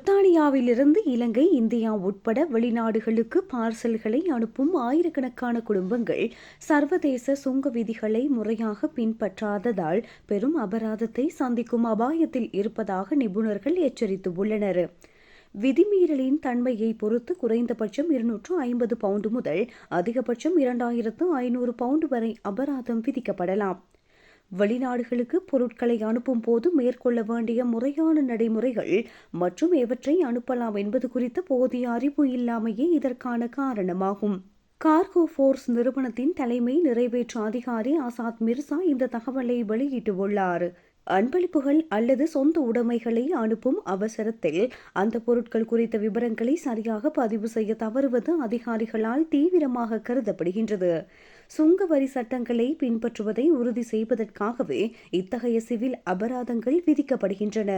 பிரித்தானியாவிலிருந்து இலங்கை, India உட்பட வெளிநாடுகளுக்கு பார்சல்களை அனுப்பும் ஆயிரக்கணக்கான குடும்பங்கள் சர்வதேச சுங்க விதிகளை முறையாக பின்பற்றாததால் பெரும் அபராதத்தை சந்திக்கும் அபாயத்தில் இருப்பதாக நிபுணர்கள் எச்சரித்துள்ளனர். விதிமீறலின் தன்மையை பொறுத்து குறைந்தபட்சம் 250 பவுண்டு முதல் அதிகபட்சம் 2500 பவுண்டு வரை அபராதம் விதிக்கப்படலாம். வெளிநாடுகளுக்கு பொருட்களை அனுப்பும் போது மேற்கொள்ள வேண்டிய முறையான நடைமுறைகள் மற்றும் எவற்றை அனுப்பலாம் என்பது குறித்த போதிய அறிவு இல்லாமையே இதற்கான காரணமாகும். கார்கோ ஃபோர்ஸ் நிறுவனத்தின் தலைமை நிறைவேற்று அதிகாரி ஆசாத் மிர்சா இந்த தகவலை வெளியிட்டுள்ளார். அன்பளிப்புகள் அல்லது சொந்த உடைமைகளை அனுப்பும் அவசரத்தில் அந்த பொருட்கள் குறித்த விவரங்களை சரியாக பதிவு செய்ய தவறுவது அதிகாரிகளால் தீவிரமாக கருதப்படுகின்றது. சுங்க வரி சட்டங்களை பின்பற்றுவதை உறுதி செய்வதற்காகவே இத்தகைய சிவில் அபராதங்கள் விதிக்கப்படுகின்றன.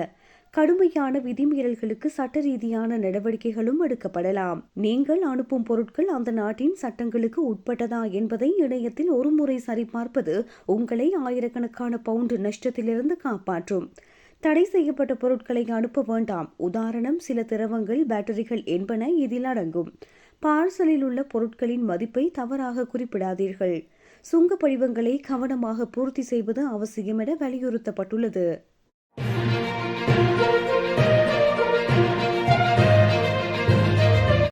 கடுமையான விதிமீறல்களுக்கு சட்ட ரீதியான நடவடிக்கைகளும் எடுக்கப்படலாம். நீங்கள் அனுப்பும் பொருட்கள் அந்த நாட்டின் சட்டங்களுக்கு உட்பட்டதா என்பதை இணையத்தில் ஒருமுறை சரிபார்ப்பது உங்களை ஆயிரக்கணக்கான பவுண்டு நஷ்டத்திலிருந்து காப்பாற்றும். தடை செய்யப்பட்ட பொருட்களை அனுப்ப வேண்டாம். உதாரணம், சில திரவங்கள், பேட்டரிகள் என்பன இதில் அடங்கும். பார்சலில் உள்ள பொருட்களின் மதிப்பை தவறாக குறிப்பிடாதீர்கள். சுங்க படிவங்களை கவனமாக பூர்த்தி செய்வது அவசியம் என வலியுறுத்தப்பட்டுள்ளது.